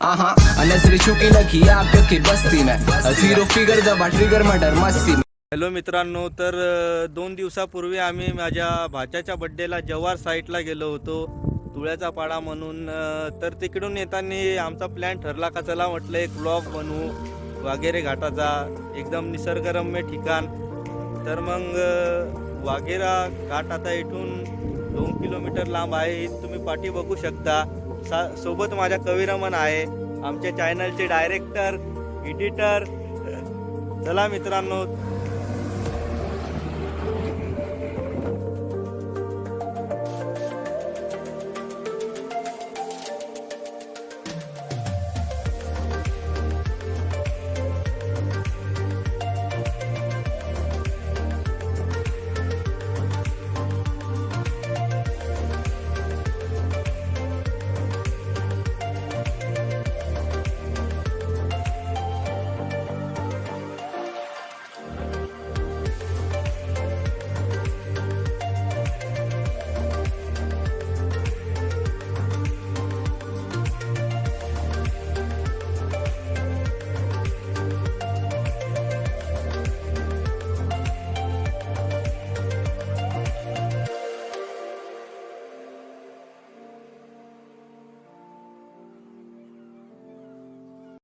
आहा नजरे चुकी लगी आपकी बस्ती में झिरो फिगर दबा ट्रिगर मर्डर मस्ती. हॅलो मित्रांनो, तर 2 दिवसापूर्वी आम्ही माझ्या भाच्याच्या बड्डेला जव्हार साईटला गेलो होतो, तुळ्याचा पाडा म्हणून. तर तिकडून येताना आमचा प्लॅन ठरला का चला म्हटलं एक व्लॉग बनवू वाघेरे घाटाचा, एकदम निसर्गरम्य ठिकाण. तर मग वाघेरा घाट आता इथून 2 किलोमीटर लांब आहे. तुम्ही पाठी बघू शकता. सोबत माझ्या कविरमन आहे, आमच्या चॅनलचे डायरेक्टर, एडिटर. चला मित्रांनो.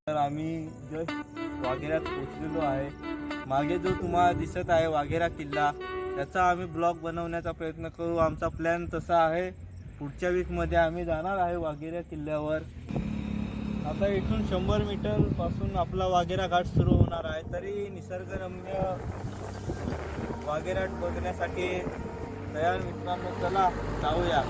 तर आम्ही जस्ट वाघेऱ्यात पोचलेलो आहे. मागे जो तुम्हाला दिसत आहे वाघेरा किल्ला, त्याचा आम्ही ब्लॉग बनवण्याचा प्रयत्न करू. आमचा प्लॅन तसा आहे, पुढच्या वीकमध्ये आम्ही जाणार आहे वाघेरा किल्ल्यावर. आता इथून 100 मीटर पासून आपला वाघेरा घाट सुरू होणार आहे. तरी निसर्गरम्य वाघेरा बघण्यासाठी तयार मित्रांनो, चला जाऊया.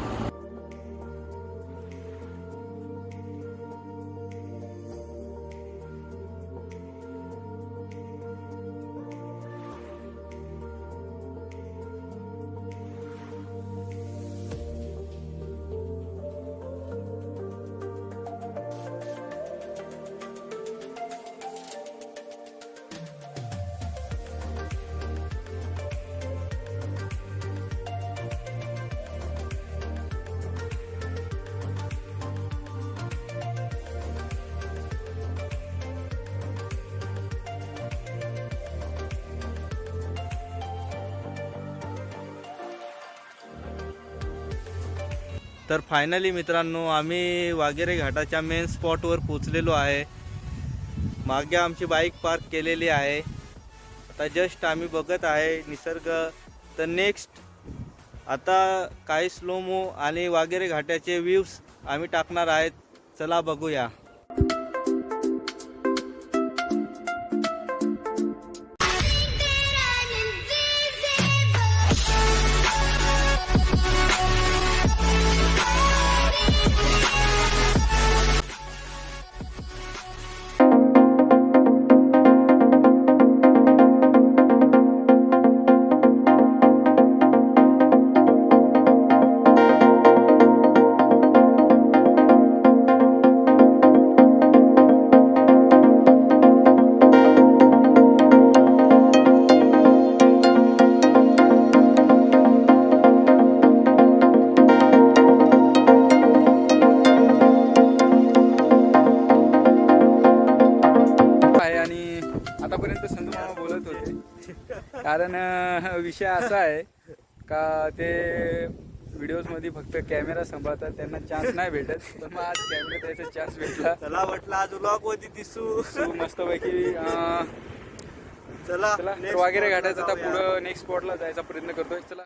तर फायनली मित्रांनो, आम्ही वाघेरे घाटाच्या मेन स्पॉटवर पोचलेलो आहे. मागे आमची बाईक पार्क केलेली आहे. आता जस्ट आम्ही बघत आहे निसर्ग. तर नेक्स्ट आता काही स्लोमो आणि वाघेरे घाटाचे व्ह्यूज आम्ही टाकणार आहेत. चला बघूया. आतापर्यंत संधू मामा बोलत होते, कारण विषय असा आहे का ते व्हिडिओजमध्ये फक्त कॅमेरा सांभाळतात, त्यांना चान्स नाही भेटत. पण मग आज कॅमेरा द्यायचा चान्स भेटला. चला म्हटलं आज व्लॉग मध्ये दिसू मस्तपैकी. चला वाघेरे घाटायचं आता पुढं नेक्स्ट स्पॉटला जायचा प्रयत्न करतोय. चला.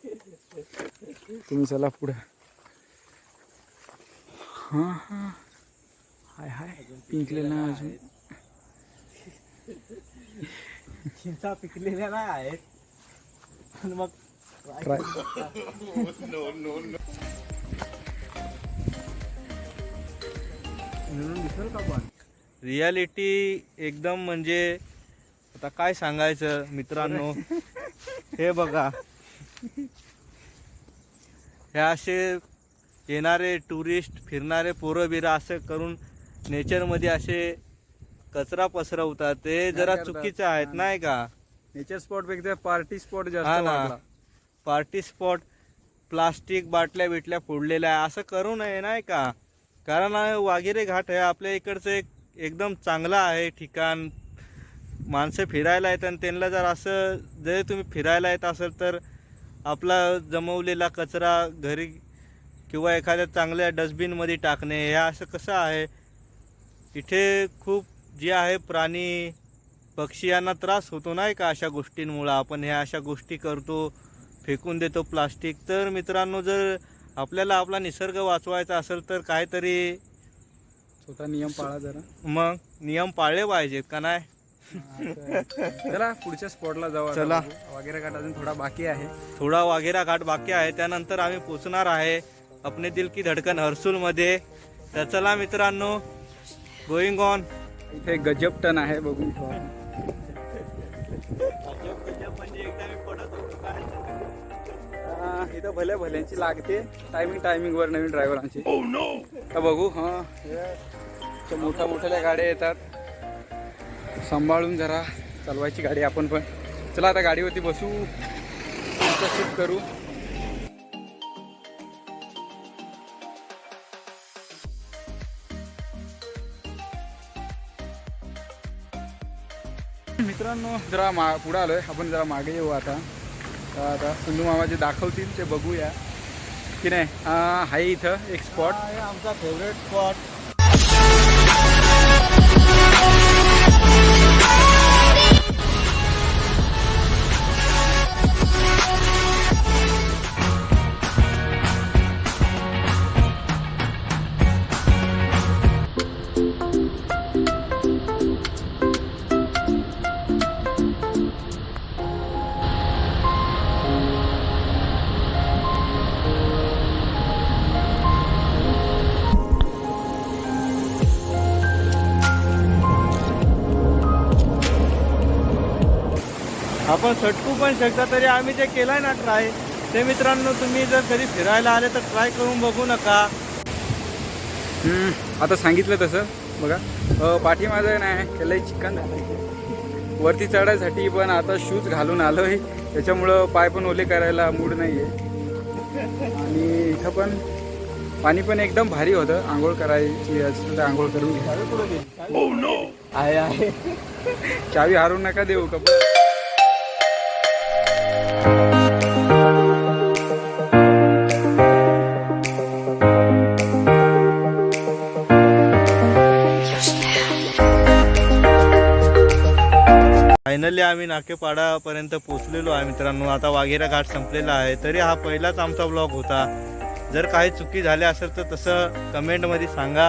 तुम्ही चला पुढे. हां हां हाय हाय पिंकलेला अजून चिंचा पिकलेल्या नाही आहेत पण मग ट्राय. रियालिटी एकदम म्हणजे आता काय सांगायचं मित्रांनो. हे बघा हे असे येणारे टुरिस्ट फिरणारे पोरं बिरं असं करून नेचरमध्ये असे कचरा पसरवतात. ते जरा करतात. चुकीचं आहेत नाही का. नेचर स्पॉट पेक्षा पार्टी स्पॉट हा जास्त ना. वाढला. पार्टी स्पॉट प्लास्टिक बाटल्या बिटल्या फोडलेल्या आहे असं करू नये नाही का. कारण वाघेरे घाट हे आपल्या इकडचं एक एकदम चांगलं आहे ठिकाण. माणसं फिरायला येतात आणि त्यांना जर असं जर तुम्ही फिरायला येत असेल तर आपला जमवलेला कचरा घरी किंवा एखाद्या चांगल्या डस्टबिनमध्ये टाकणे हे असं कसं आहे. इथे खूप जे आहे प्राणी पक्षी यांना त्रास होतो नाही का अशा गोष्टींमुळं. आपण ह्या अशा गोष्टी करतो फेकून देतो प्लास्टिक. तर मित्रांनो जर आपल्याला आपला निसर्ग वाचवायचा असेल तर काहीतरी स्वतः नियम पाळा जरा. मग नियम पाळले पाहिजेत का नाही. चला पुढच्या स्पॉटला जाऊ आता. चला. बघू. वगैरे घाट अजून थोडा बाकी आहे. थोडा वाघेरा घाट बाकी आहे त्यानंतर आम्ही पोचणार आहे अपने दिल की धडकन हर्सूलमध्ये. तर चला मित्रांनो गोईंग ऑन. इथे गजब टन आहे बघून ठेवा. इथं भल्या भल्यांची लागते टायमिंग वर नवीन ड्रायव्हरांची. तर बघू. हां मोठ्या मोठ्या गाड्या येतात. सांभाळून जरा चालवायची गाडी आपण पण. चला आता गाडीवरती बसू शूट करू. मित्रांनो जरा पुढे आलोय आपण. जरा मागे येऊ आता. तर आता संधू मामा जे दाखवतील ते बघूया की नाही. आहे इथं एक स्पॉट. आमचा फेवरेट स्पॉट. आपण सटकू पण शकता तरी आम्ही जे केलंय ना ट्राय ते मित्रांनो तुम्ही जर कधी फिरायला आले तर ट्राय करून बघू नका. आता सांगितलं तसं बघा. पाठीमागं नाही त्यालाही चिकन झालं वरती चढायसाठी. पण आता शूज घालून आलोय त्याच्यामुळं पाय पण ओले करायला मूड नाही आहे. आणि इथं पण पाणी पण एकदम भारी होतं. आंघोळ करायची असं तर आंघोळ करून घ्या. आहे चावी हारून नका देऊ कपडे. फायनली आम्ही नाकेपाडापर्यंत पोचलेलो आहे मित्रांनो. आता वाघेरा घाट संपलेला आहे. तरी हा पहिलाच आमचा ब्लॉग होता. जर काही चुकी झाल्या असेल तर तसं कमेंटमध्ये सांगा.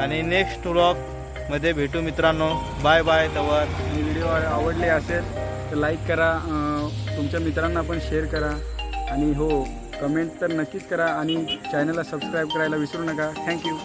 आणि नेक्स्ट ब्लॉगमध्ये भेटू मित्रांनो. Bye bye. तवर व्हिडिओ आवडले असेल तर लाईक करा. तुमच्या मित्रांना पण शेअर करा. आणि हो कमेंट तर नक्कीच करा. आणि चॅनलला सबस्क्राईब करायला विसरू नका. थँक्यू.